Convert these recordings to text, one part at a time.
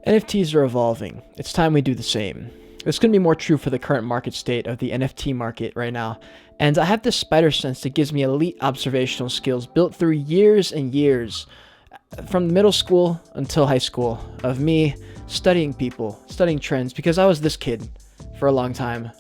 NFTs are evolving. It's time we do the same. This couldn't be more true for the current market state of the NFT market right now. And I have this spider sense that gives me elite observational skills built through years and years, from middle school until high school, of me studying people, studying trends, because I was this kid for a long time.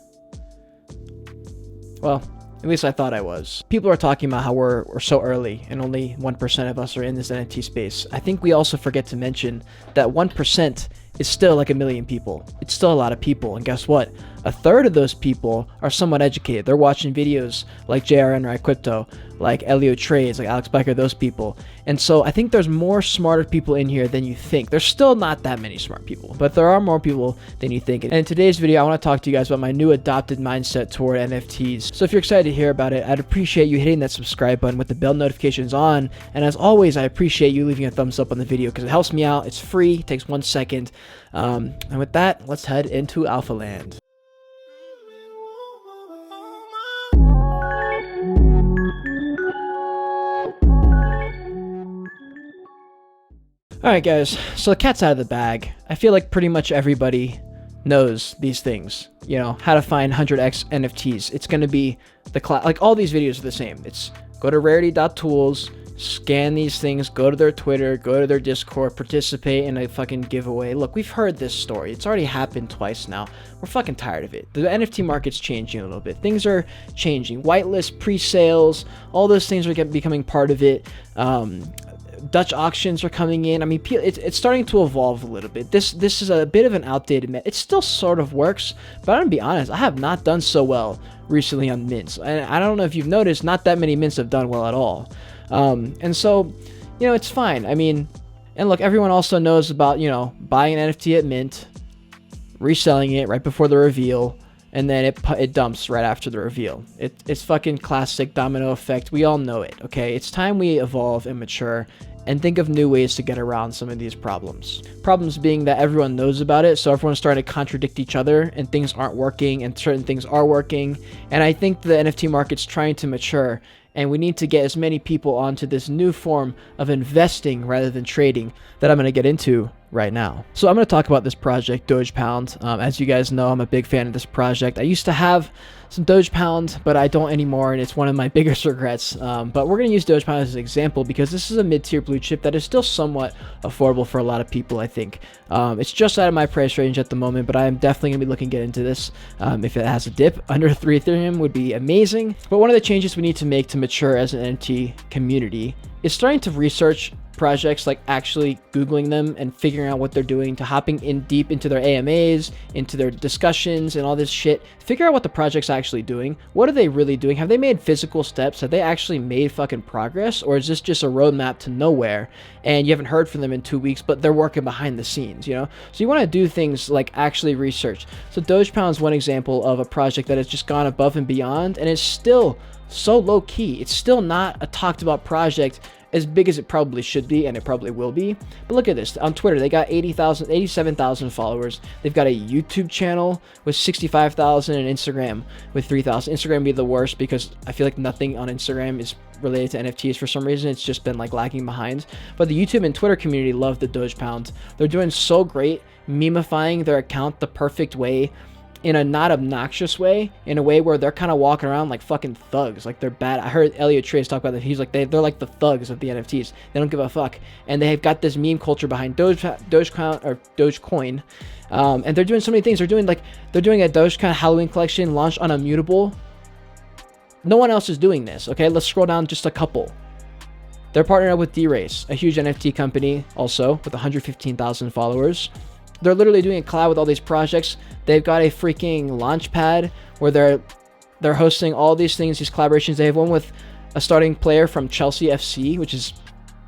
Well, at least I thought I was. People are talking about how we're so early and only 1% of us are in this NFT space. I think we also forget to mention that 1% is still like a million people. It's still a lot of people. And guess what? A third of those people are somewhat educated. They're watching videos like JRNRI Crypto, like Elio Trades, like Alex Becker, those people. And so I think there's more smarter people in here than you think. There's still not that many smart people, but there are more people than you think. And in today's video, I want to talk to you guys about my new adopted mindset toward NFTs. So if you're excited to hear about it, I'd appreciate you hitting that subscribe button with the bell notifications on. And as always, I appreciate you leaving a thumbs up on the video because it helps me out. It's free, it takes 1 second. And with that, let's head into Alpha Land. Alright guys, so the cat's out of the bag. I feel like pretty much everybody knows these things. You know, how to find 100x NFTs. It's going to be the like all these videos are the same. It's go to rarity.tools, scan these things, go to their Twitter, go to their Discord, participate in a fucking giveaway. Look, we've heard this story. It's already happened twice now. We're fucking tired of it. The NFT market's changing a little bit. Things are changing. Whitelist, pre-sales, all those things are becoming part of it. Dutch auctions are coming in. I mean, it's starting to evolve a little bit. This is a bit of an outdated mint. It still sort of works, but I'm gonna be honest, I have not done so well recently on mints. And I don't know if you've noticed, not that many mints have done well at all. And so, you know, it's fine. I mean, and look, everyone also knows about, you know, buying an NFT at mint, reselling it right before the reveal, and then it dumps right after the reveal. It's fucking classic domino effect. We all know it, okay? It's time we evolve and mature and think of new ways to get around some of these problems. Problems being that everyone knows about it, so everyone's starting to contradict each other and things aren't working and certain things are working. And I think the NFT market's trying to mature and we need to get as many people onto this new form of investing rather than trading that I'm going to get into right now. So I'm going to talk about this project, Doge Pound. As you guys know, I'm a big fan of this project. I used to have some Doge Pound, but I don't anymore, and it's one of my biggest regrets. But we're going to use Doge Pound as an example because this is a mid-tier blue chip that is still somewhat affordable for a lot of people, I think. It's just out of my price range at the moment, but I am definitely going to be looking to get into this. If it has a dip under 3 Ethereum would be amazing. But one of the changes we need to make to mature as an NFT community is starting to research projects, like actually Googling them and figuring out what they're doing, to hopping in deep into their AMAs, into their discussions and all this shit. Figure out what the project's actually doing. What are they really doing? Have they made physical steps? Have they actually made fucking progress? Or is this just a roadmap to nowhere and you haven't heard from them in 2 weeks, but they're working behind the scenes, you know? So you want to do things like actually research. So Doge Pound is one example of a project that has just gone above and beyond and is still so low key. It's still not a talked about project as big as it probably should be, and it probably will be. But look at this. On Twitter, they got 87,000 followers. They've got a YouTube channel with 65,000 and Instagram with 3,000. Instagram would be the worst because I feel like nothing on Instagram is related to NFTs for some reason. It's just been like lagging behind. But the YouTube and Twitter community love the Doge Pound. They're doing so great, memifying their account the perfect way, in a not obnoxious way, in a way where they're kind of walking around like fucking thugs, like they're bad. I heard Elio Trades talk about that. He's like, they're like the thugs of the NFTs. They don't give a fuck, and they've got this meme culture behind Dogecoin, and they're doing so many things. They're doing a Dogecoin Halloween collection launched on Immutable. No one else is doing this. Okay, let's scroll down just a couple. They're partnering up with D-Race, a huge NFT company, also with 115,000 followers. They're literally doing a collab with all these projects. They've got a freaking launch pad where they're hosting all these things, these collaborations. They have one with a starting player from Chelsea FC, which is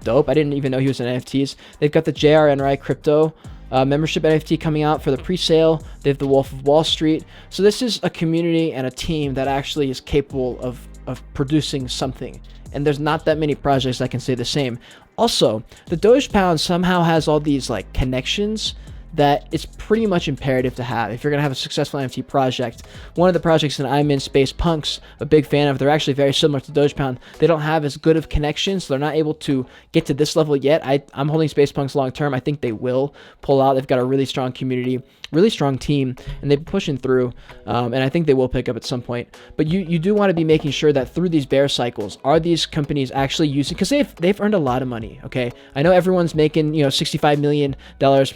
dope. I didn't even know he was in NFTs. They've got the JRNRI Crypto membership NFT coming out for the pre-sale. They have the Wolf of Wall Street. So this is a community and a team that actually is capable of producing something. And there's not that many projects that can say the same. Also, the Doge Pound somehow has all these like connections that it's pretty much imperative to have if you're going to have a successful NFT project. One of the projects that I'm in, Space Punks, a big fan of, they're actually very similar to Dogepound. They don't have as good of connections, so they're not able to get to this level yet. I'm holding Space Punks long term. I think they will pull out. They've got a really strong community, really strong team, and they're pushing through, and I think they will pick up at some point. But you do want to be making sure that through these bear cycles, are these companies actually using, because they've earned a lot of money, okay? I know everyone's making, $65 million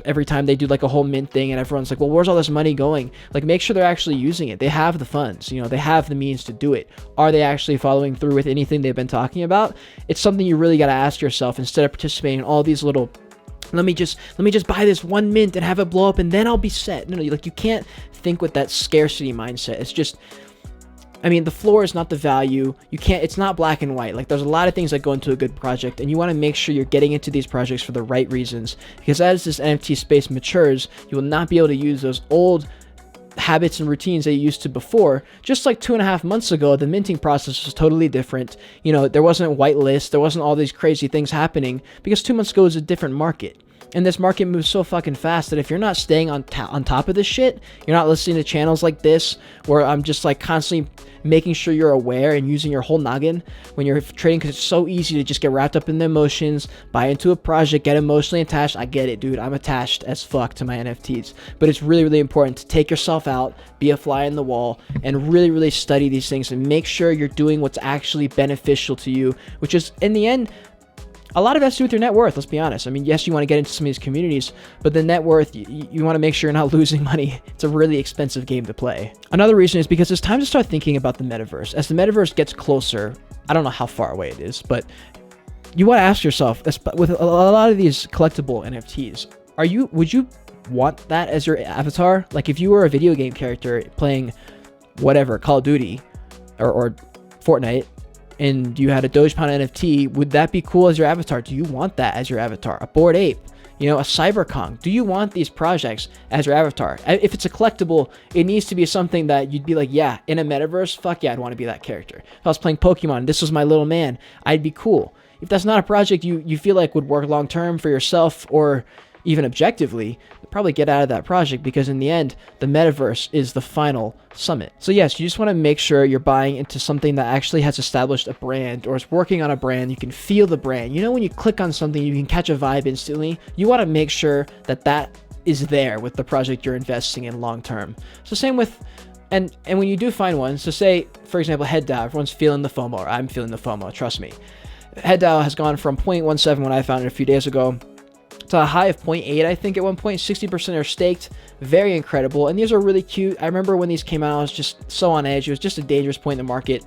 every time they do like a whole mint thing, and everyone's like, well, where's all this money going? Like, make sure they're actually using it. They have the funds, they have the means to do it. Are they actually following through with anything they've been talking about? It's something you really got to ask yourself instead of participating in all these little, let me just buy this one mint and have it blow up and then I'll be set. No, like, you can't think with that scarcity mindset. It's just, the floor is not the value. It's not black and white. Like, there's a lot of things that go into a good project, and you want to make sure you're getting into these projects for the right reasons, because as this NFT space matures, you will not be able to use those old habits and routines that you used to before. Just like 2.5 months ago, the minting process was totally different. There wasn't whitelist, there wasn't all these crazy things happening, because 2 months ago was a different market. And this market moves so fucking fast that if you're not staying on top of this shit, you're not listening to channels like this, where I'm just like constantly making sure you're aware and using your whole noggin when you're trading, because it's so easy to just get wrapped up in the emotions, buy into a project, get emotionally attached. I get it, dude. I'm attached as fuck to my NFTs. But it's really, really important to take yourself out, be a fly in the wall, and really, really study these things and make sure you're doing what's actually beneficial to you, which is, in the end, a lot of it has to do with your net worth, let's be honest. Yes, you want to get into some of these communities, but the net worth, you want to make sure you're not losing money. It's a really expensive game to play. Another reason is because it's time to start thinking about the metaverse. As the metaverse gets closer, I don't know how far away it is, but you want to ask yourself, with a lot of these collectible NFTs, would you want that as your avatar? Like, if you were a video game character playing whatever, Call of Duty or Fortnite, and you had a Dogepound NFT, would that be cool as your avatar? Do you want that as your avatar? A Bored Ape, a Cyberkong. Do you want these projects as your avatar? If it's a collectible, it needs to be something that you'd be like, yeah, in a metaverse, fuck yeah, I'd want to be that character. If I was playing Pokemon, this was my little man, I'd be cool. If that's not a project you feel like would work long term for yourself or even objectively, probably get out of that project, because in the end, the metaverse is the final summit. So yes, you just want to make sure you're buying into something that actually has established a brand or is working on a brand. You can feel the brand. When you click on something, you can catch a vibe instantly. You want to make sure that is there with the project you're investing in long term. So same with, and when you do find one, so say, for example, Head DAO, everyone's feeling the FOMO, or I'm feeling the FOMO, trust me. Head DAO has gone from 0.17 when I found it a few days ago to a high of 0.8, I think, at one point. 60% are staked. Very incredible. And these are really cute. I remember when these came out, I was just so on edge. It was just a dangerous point in the market.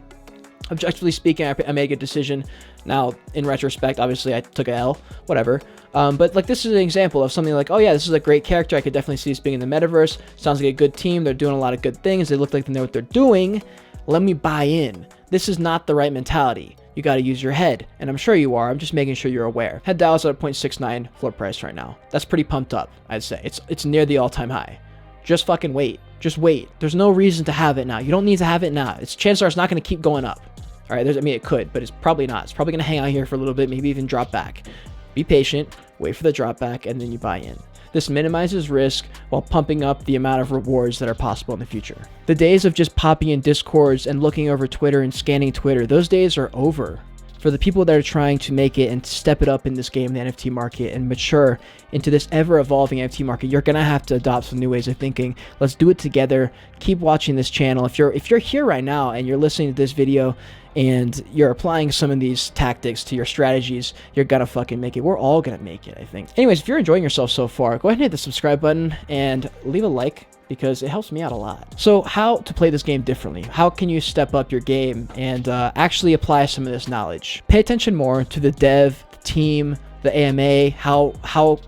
Objectively speaking, I made a good decision. Now, in retrospect, obviously, I took a L, whatever. But like, this is an example of something like, oh yeah, this is a great character. I could definitely see this being in the metaverse. Sounds like a good team. They're doing a lot of good things. They look like they know what they're doing. Let me buy in. This is not the right mentality. You got to use your head, and I'm sure you are. I'm just making sure you're aware. Head DAO is at a 0.69 floor price right now. That's pretty pumped up, I'd say. It's near the all-time high. Just fucking wait. Just wait. There's no reason to have it now. You don't need to have it now. Chances are it's not going to keep going up. All right, it could, but it's probably not. It's probably going to hang out here for a little bit, maybe even drop back. Be patient, wait for the drop back, and then you buy in. This minimizes risk while pumping up the amount of rewards that are possible in the future. The days of just popping in Discords and looking over Twitter and scanning Twitter, those days are over. For the people that are trying to make it and step it up in this game, the NFT market, and mature into this ever-evolving NFT market, you're going to have to adopt some new ways of thinking. Let's do it together. Keep watching this channel. If you're here right now and you're listening to this video and you're applying some of these tactics to your strategies, you're gonna fucking make it. We're all gonna make it, I think. Anyways, if you're enjoying yourself so far, go ahead and hit the subscribe button and leave a like, because it helps me out a lot. So how to play this game differently? How can you step up your game and actually apply some of this knowledge? Pay attention more to the dev, the team, the AMA, how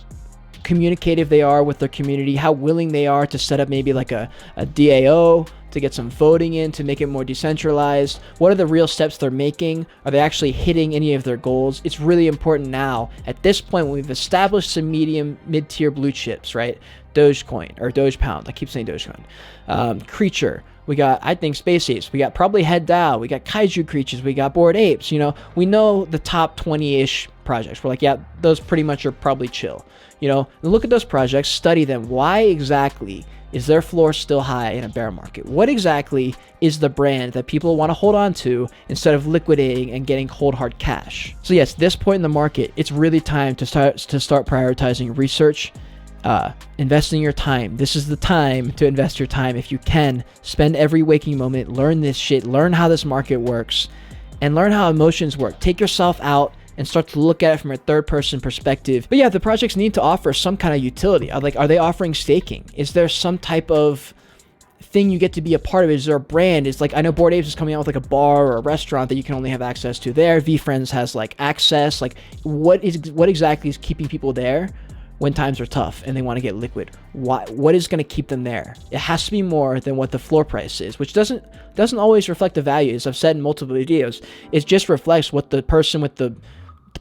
communicative they are with their community, how willing they are to set up maybe like a DAO, to get some voting in, to make it more decentralized. What are the real steps they're making? Are they actually hitting any of their goals? It's really important now, at this point, when we've established some mid-tier blue chips, right? Dogecoin, or Dogepound, I keep saying Dogecoin. Creature, we got, I think, Space Apes, we got probably Head DAO, we got Kaiju Creatures, we got Bored Apes, we know the top 20-ish projects. We're like, yeah, those pretty much are probably chill. Look at those projects, study them. Why exactly is their floor still high in a bear market? What exactly is the brand that people want to hold on to instead of liquidating and getting cold hard cash? So yes, this point in the market, it's really time to start prioritizing research, investing your time. This is the time to invest your time. If you can, spend every waking moment, learn this shit, learn how this market works, and learn how emotions work. Take yourself out and start to look at it from a third-person perspective. But yeah, the projects need to offer some kind of utility. Are they offering staking? Is there some type of thing you get to be a part of? Is there a brand? I know Bored Apes is coming out with like a bar or a restaurant that you can only have access to there. VeeFriends has like access. What exactly is keeping people there when times are tough and they want to get liquid? What is going to keep them there? It has to be more than what the floor price is, which doesn't always reflect the value. As I've said in multiple videos, it just reflects what the person with the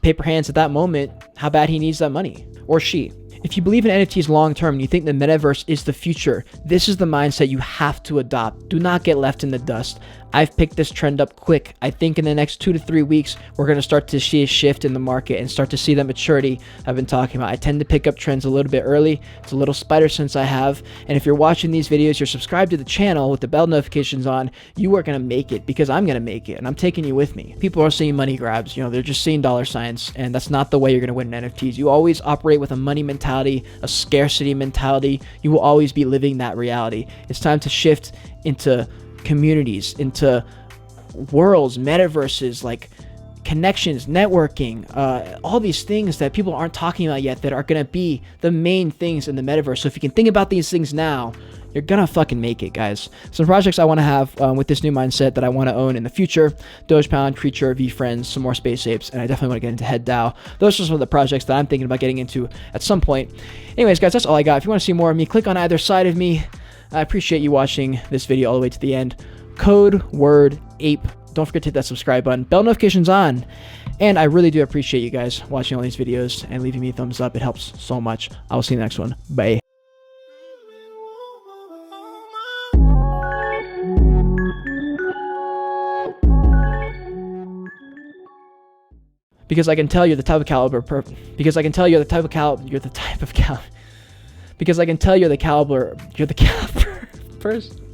paper hands at that moment, how bad he needs that money, or she. If you believe in NFTs long term and you think the metaverse is the future, this is the mindset you have to adopt. Do not get left in the dust. I've picked this trend up quick. I think in the next 2 to 3 weeks, we're going to start to see a shift in the market and start to see that maturity I've been talking about. I tend to pick up trends a little bit early. It's a little spider sense I have. And if you're watching these videos, you're subscribed to the channel with the bell notifications on, you are going to make it, because I'm going to make it and I'm taking you with me. People are seeing money grabs. They're just seeing dollar signs, and that's not the way you're going to win in NFTs. You always operate with a money mentality, a scarcity mentality. You will always be living that reality. It's time to shift into communities, into worlds, metaverses, like connections, networking, all these things that people aren't talking about yet that are going to be the main things in the metaverse. So if you can think about these things now, you're gonna fucking make it, guys. Some projects I want to have with this new mindset that I want to own in the future: Dogepound, Creature, VeeFriends, some more Space Apes, and I definitely want to get into Head DAO. Those are some of the projects that I'm thinking about getting into at some point. Anyways, guys, that's all I got. If you want to see more of me, click on either side of me. I appreciate you watching this video all the way to the end. Code word ape. Don't forget to hit that subscribe button, bell notifications on, and I really do appreciate you guys watching all these videos and leaving me a thumbs up. It helps so much. I will see you in the next one. Bye. Because I can tell you're the type of caliber. Because I can tell you're the type of caliber. You're the type of caliber. Because I can tell you're the caliber. You're the caliber person.